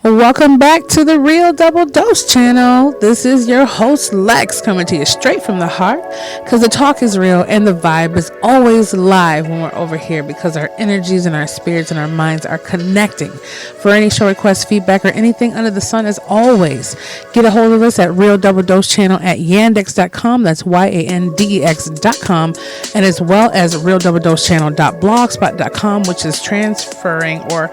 Welcome back to the Real Double Dose channel. This is your host Lex coming to you straight from the heart because the talk is real and the vibe is always live when we're over here because our energies and our spirits and our minds are connecting. For any show requests, feedback, or anything under the sun, as always, get a hold of us at Real Double Dose channel at yandex.com. That's yandex.com, and as well as realdoubledosechannel.blogspot.com, which is transferring or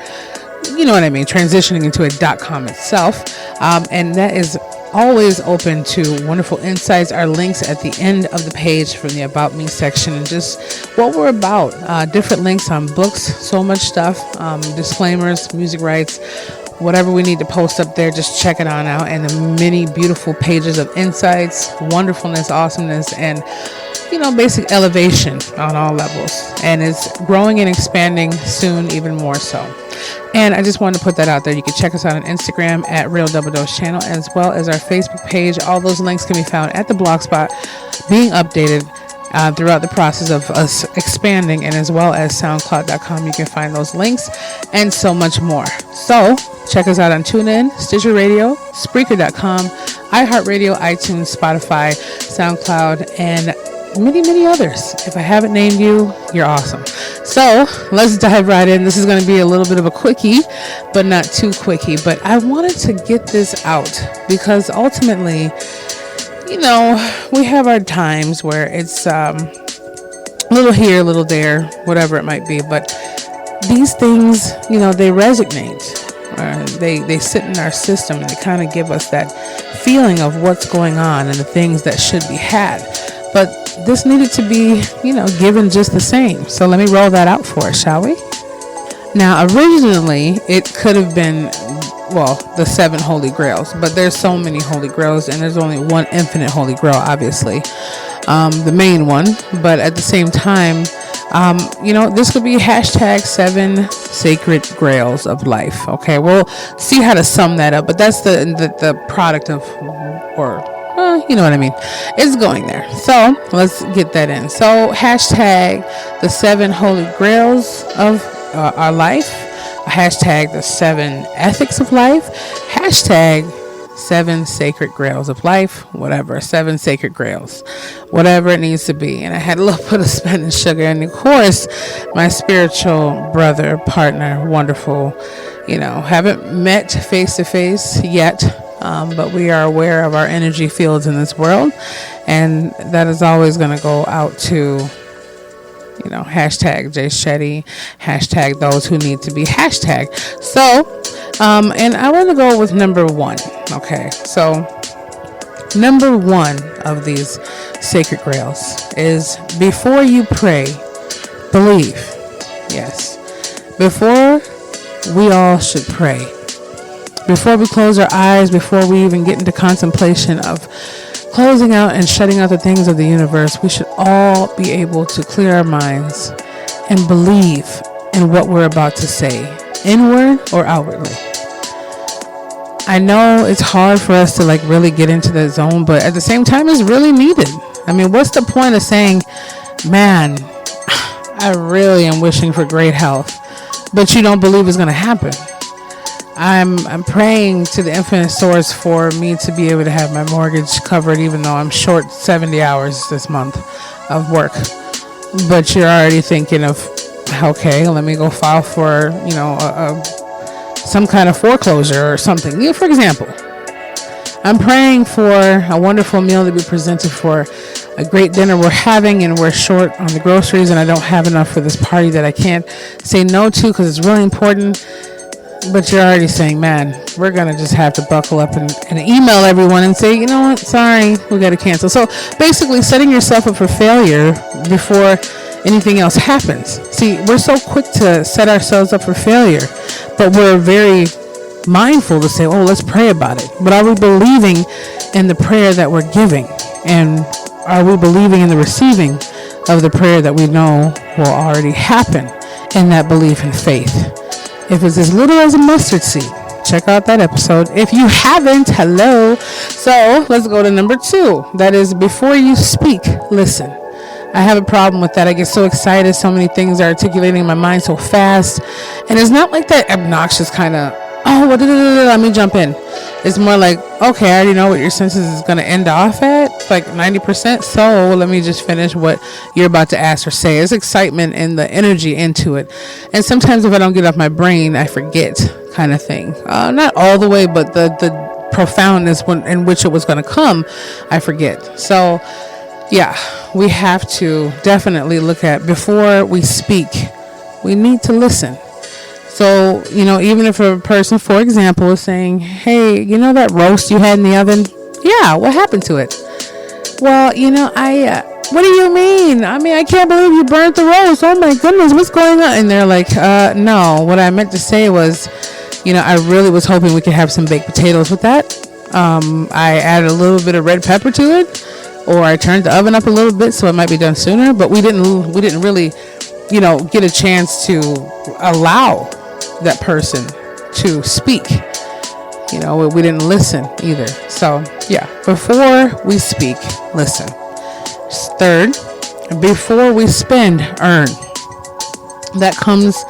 transitioning into a .com itself. And that is always open to wonderful insights. Our links at the end of the page from the About Me section and just what we're about. Different links on books, so much stuff, disclaimers, music rights, whatever we need to post up there, just check it on out. And the many beautiful pages of insights, wonderfulness, awesomeness, and basic elevation on all levels. And it's growing and expanding soon, even more so. And I just wanted to put that out there. You can check us out on Instagram at Real Double Dose Channel, as well as our Facebook page. All those links can be found at the Blogspot, being updated throughout the process of us expanding, and as well as SoundCloud.com. You can find those links and so much more. So check us out on TuneIn, Stitcher Radio, Spreaker.com, iHeartRadio, iTunes, Spotify, SoundCloud, and many others. If I haven't named you, you're awesome. So let's dive right in. This is going to be a little bit of a quickie, but not too quickie. But I wanted to get this out because ultimately, we have our times where it's a little here, a little there, whatever it might be. But these things, they resonate. They sit in our system and they kind of give us that feeling of what's going on and the things that should be had. But this needed to be, given just the same. So let me roll that out for us, shall we? Now, originally, it could have been, the 7 Holy Grails. But there's so many Holy Grails, and there's only one infinite Holy Grail, obviously. The main one. But at the same time, this could be hashtag 7 Sacred Grails of life. Okay, we'll see how to sum that up. But that's the product of, you know what I mean? It's going there. So let's get that in. So hashtag the 7 Holy Grails of our life. Hashtag the 7 ethics of life. Hashtag 7 Sacred Grails of life. Whatever. 7 Sacred Grails. Whatever it needs to be. And I had a little bit of Spanish sugar. And of course, my spiritual brother, partner, wonderful, haven't met face to face yet. But we are aware of our energy fields in this world, and that is always going to go out to, hashtag Jay Shetty, hashtag those who need to be hashtag. So, and I want to go with number 1. Okay, so number 1 of these sacred grails is before you pray, believe. Yes, before we all should pray. Before we close our eyes, before we even get into contemplation of closing out and shutting out the things of the universe, we should all be able to clear our minds and believe in what we're about to say, inward or outwardly. I know it's hard for us to really get into that zone, but at the same time, it's really needed. I mean, what's the point of saying, man, I really am wishing for great health, but you don't believe it's going to happen? I'm praying to the infinite source for me to be able to have my mortgage covered, even though I'm short 70 hours this month of work. But you're already thinking of, okay, let me go file for, some kind of foreclosure or something. For example, I'm praying for a wonderful meal to be presented for a great dinner we're having, and we're short on the groceries, and I don't have enough for this party that I can't say no to because it's really important. But you're already saying, man, we're going to just have to buckle up and email everyone and say, you know what, sorry, we got to cancel. So basically setting yourself up for failure before anything else happens. See, we're so quick to set ourselves up for failure, but we're very mindful to say, oh, let's pray about it. But are we believing in the prayer that we're giving? And are we believing in the receiving of the prayer that we know will already happen in that belief and faith? If it's as little as a mustard seed, check out that episode. If you haven't, hello. So let's go to number 2. That is, before you speak, listen. I have a problem with that. I get so excited. So many things are articulating in my mind so fast. And it's not like that obnoxious kind of oh, well, let me jump in. It's more like, okay, I already know what your sentence is going to end off at, like 90%. So let me just finish what you're about to ask or say. There's excitement and the energy into it. And sometimes if I don't get off my brain, I forget, kind of thing. Not all the way, but the profoundness in which it was going to come, I forget. So yeah, we have to definitely look at, before we speak, we need to listen. So, even if a person, for example, is saying, hey, that roast you had in the oven? Yeah, what happened to it? Well, what do you mean? I can't believe you burnt the roast. Oh my goodness, what's going on? And they're like, no, what I meant to say was, I really was hoping we could have some baked potatoes with that. I added a little bit of red pepper to it, or I turned the oven up a little bit so it might be done sooner, but we didn't really, get a chance to allow that person to speak. We didn't listen either. So yeah, before we speak, listen. Third, before we spend, earn. That comes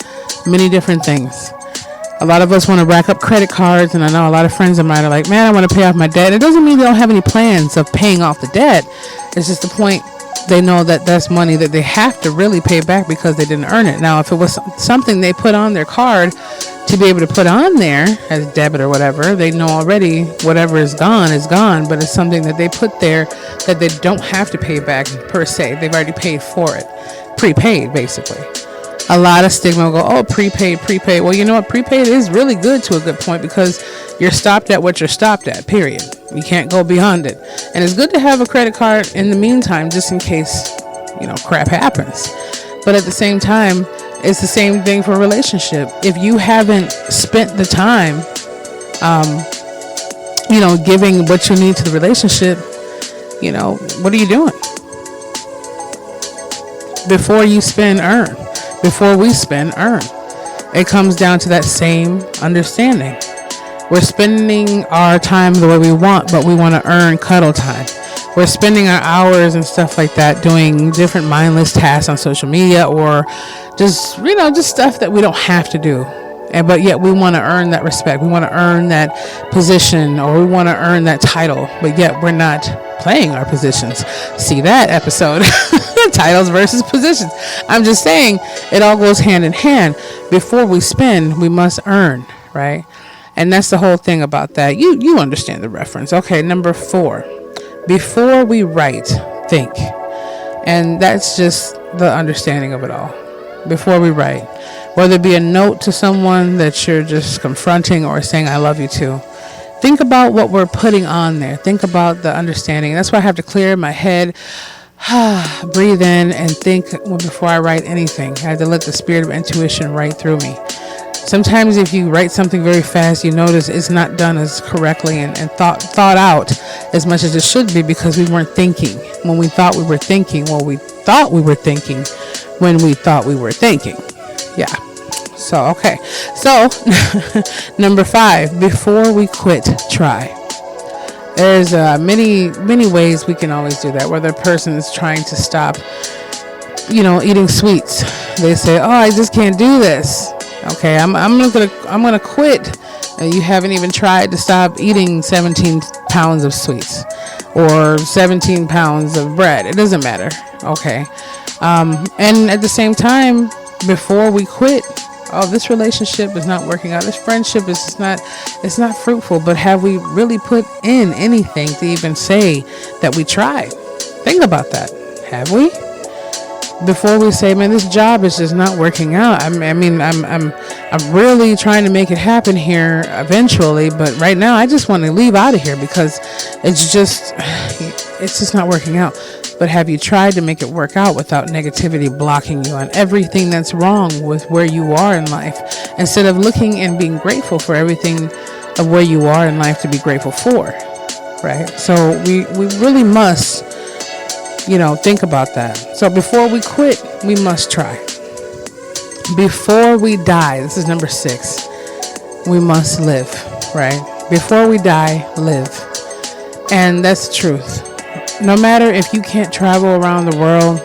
many different things. A lot of us want to rack up credit cards, and I know a lot of friends of mine are like, man, I want to pay off my debt. It doesn't mean they don't have any plans of paying off the debt. It's just the point, they know that that's money that they have to really pay back because they didn't earn it. Now, if it was something they put on their card to be able to put on there as debit or whatever, they know already whatever is gone, but it's something that they put there that they don't have to pay back per se. They've already paid for it. Prepaid, basically. A lot of stigma will go, oh, prepaid. Well, you know what? Prepaid is really good to a good point because you're stopped at what you're stopped at, period. You can't go beyond it. And it's good to have a credit card in the meantime, just in case, crap happens. But at the same time, it's the same thing for a relationship. If you haven't spent the time, giving what you need to the relationship, what are you doing? Before you spend, earn. Before we spend, earn. It comes down to that same understanding. We're spending our time the way we want, but we want to earn cuddle time. We're spending our hours and stuff like that doing different mindless tasks on social media, or just stuff that we don't have to do. But yet we want to earn that respect. We want to earn that position, or we want to earn that title, but yet we're not playing our positions. See that episode? Titles versus positions. I'm just saying it all goes hand in hand. Before we spend, we must earn, right? And that's the whole thing about that. You understand the reference. Okay, number 4. Before we write, think. And that's just the understanding of it all. Before we write, whether it be a note to someone that you're just confronting or saying I love you to, think about what we're putting on there. Think about the understanding. That's why I have to clear my head, breathe in, and think before I write anything. I have to let the spirit of intuition write through me. Sometimes if you write something very fast, you notice it's not done as correctly and thought out as much as it should be, because we weren't thinking when we thought we were thinking. Well, we thought we were thinking when we thought we were thinking. Yeah. So, okay. So, number 5, before we quit, try. There's many ways we can always do that. Whether a person is trying to stop, eating sweets. They say, oh, I just can't do this. Okay, I'm gonna quit. You haven't even tried to stop eating 17 pounds of sweets or 17 pounds of bread. It doesn't matter. Okay. And at the same time, before we quit, oh, this relationship is not working out. This friendship is it's not fruitful. But have we really put in anything to even say that we tried? Think about that. Have we? Before we say, man, this job is just not working out. I'm really trying to make it happen here eventually, but right now I just want to leave out of here because it's just not working out. But have you tried to make it work out without negativity blocking you on everything that's wrong with where you are in life, instead of looking and being grateful for everything of where you are in life to be grateful for, right? So we really must think about that. So before we quit, we must try. Before we die, this is number 6, we must live, right? Before we die, live. And that's the truth. No matter if you can't travel around the world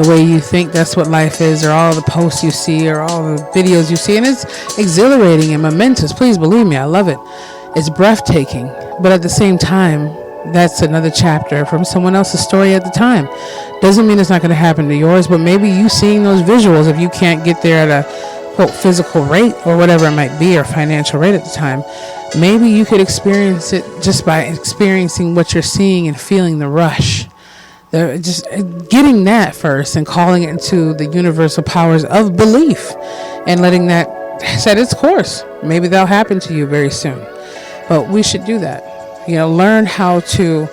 the way you think that's what life is, or all the posts you see, or all the videos you see. And it's exhilarating and momentous. Please believe me, I love it. It's breathtaking. But at the same time, that's another chapter from someone else's story at the time. Doesn't mean it's not going to happen to yours, but maybe you seeing those visuals, if you can't get there at a quote physical rate or whatever it might be, or financial rate at the time, maybe you could experience it just by experiencing what you're seeing and feeling the rush. Just getting that first and calling it into the universal powers of belief and letting that set its course. Maybe that'll happen to you very soon. But we should do that. Learn how to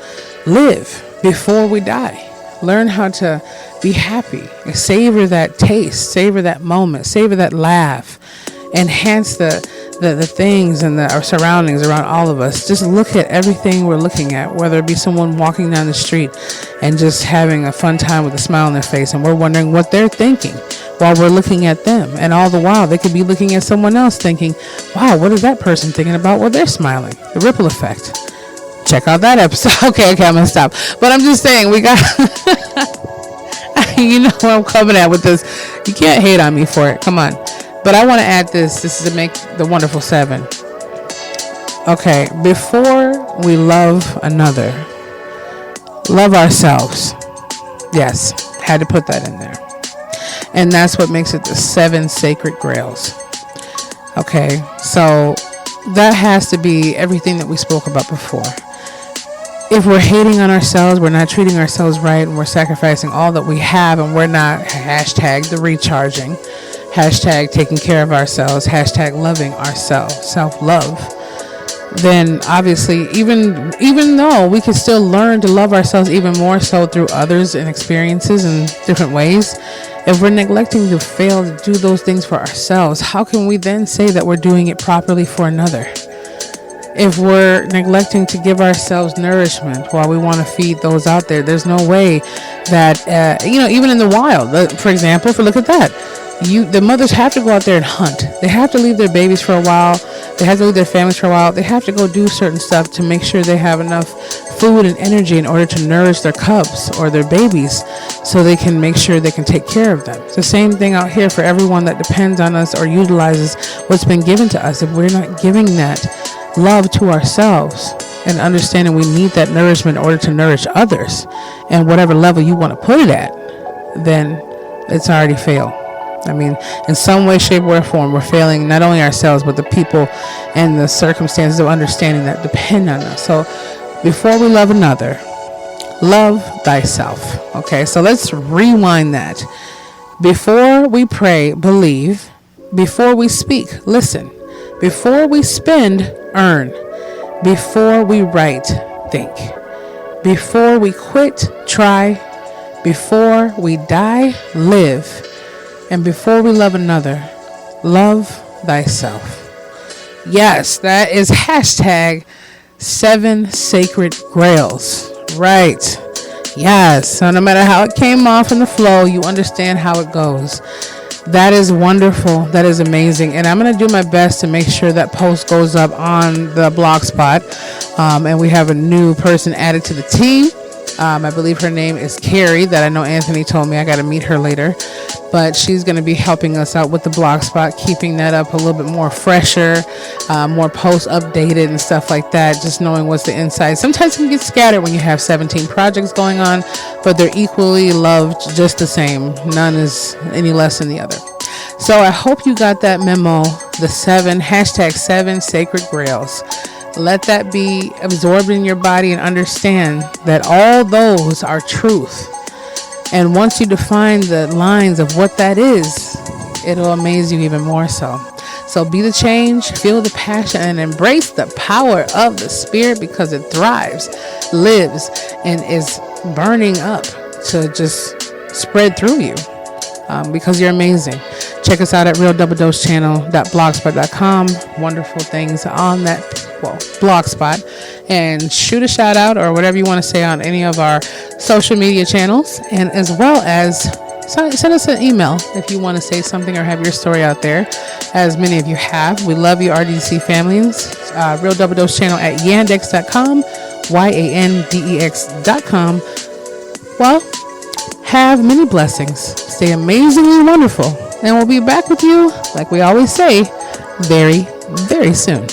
live before we die. Learn how to be happy. Savor that taste. Savor that moment. Savor that laugh. Enhance the things and our surroundings around all of us. Just look at everything we're looking at, whether it be someone walking down the street and just having a fun time with a smile on their face, and we're wondering what they're thinking while we're looking at them. And all the while, they could be looking at someone else thinking, wow, what is that person thinking about? Well, they're smiling. The ripple effect. Check out that episode. Okay, I'm going to stop. But I'm just saying, we got... You know where I'm coming at with this. You can't hate on me for it. Come on. But I want to add this. This is to make the wonderful 7. Okay, before we love another, love ourselves. Yes, had to put that in there. And that's what makes it the 7 Sacred Grails. Okay, so that has to be everything that we spoke about before. If we're hating on ourselves, we're not treating ourselves right, and we're sacrificing all that we have, and we're not hashtag the recharging, hashtag taking care of ourselves, hashtag loving ourselves, self-love, then obviously even though we can still learn to love ourselves even more so through others and experiences in different ways, if we're neglecting to fail to do those things for ourselves, how can we then say that we're doing it properly for another? If we're neglecting to give ourselves nourishment while we want to feed those out there, there's no way that, even in the wild, for example, look at that. The mothers have to go out there and hunt. They have to leave their babies for a while. They have to leave their families for a while. They have to go do certain stuff to make sure they have enough food and energy in order to nourish their cubs or their babies, so they can make sure they can take care of them. It's the same thing out here for everyone that depends on us or utilizes what's been given to us. If we're not giving that love to ourselves and understanding we need that nourishment in order to nourish others, and whatever level you want to put it at, then it's already failed. I mean, in some way, shape, or form, we're failing not only ourselves, but the people and the circumstances of understanding that depend on us. So before we love another, love thyself. Okay, so let's rewind that. Before we pray, believe. Before we speak, listen. Before we spend, earn. Before we write, think. Before we quit, try. Before we die, live. And before we love another, love thyself. Yes, that is hashtag 7 Sacred Grails. Right. Yes. So no matter how it came off in the flow, you understand how it goes. That is wonderful. That is amazing. And I'm going to do my best to make sure that post goes up on the blog spot. And we have a new person added to the team. I believe her name is Carrie, that I know Anthony told me. I got to meet her later. But she's going to be helping us out with the blog spot, keeping that up a little bit more fresher, more posts updated and stuff like that, just knowing what's the inside. Sometimes it can get scattered when you have 17 projects going on, but they're equally loved just the same. None is any less than the other. So I hope you got that memo, the hashtag 7 Sacred Grails. Let that be absorbed in your body and understand that all those are truth. And once you define the lines of what that is, it'll amaze you even more so. So be the change, feel the passion, and embrace the power of the spirit, because it thrives, lives, and is burning up to just spread through you. Because you're amazing. Check us out at realdoubledosechannel.blogspot.com. Wonderful things on that blogspot, and shoot a shout out or whatever you want to say on any of our social media channels, and as well as send us an email if you want to say something or have your story out there, as many of you have. We love you, RDC families. Real Double Dose Channel at yandex.com, yandex.com. Well, Have many blessings. Stay amazingly wonderful. And we'll be back with you, like we always say, very, very soon.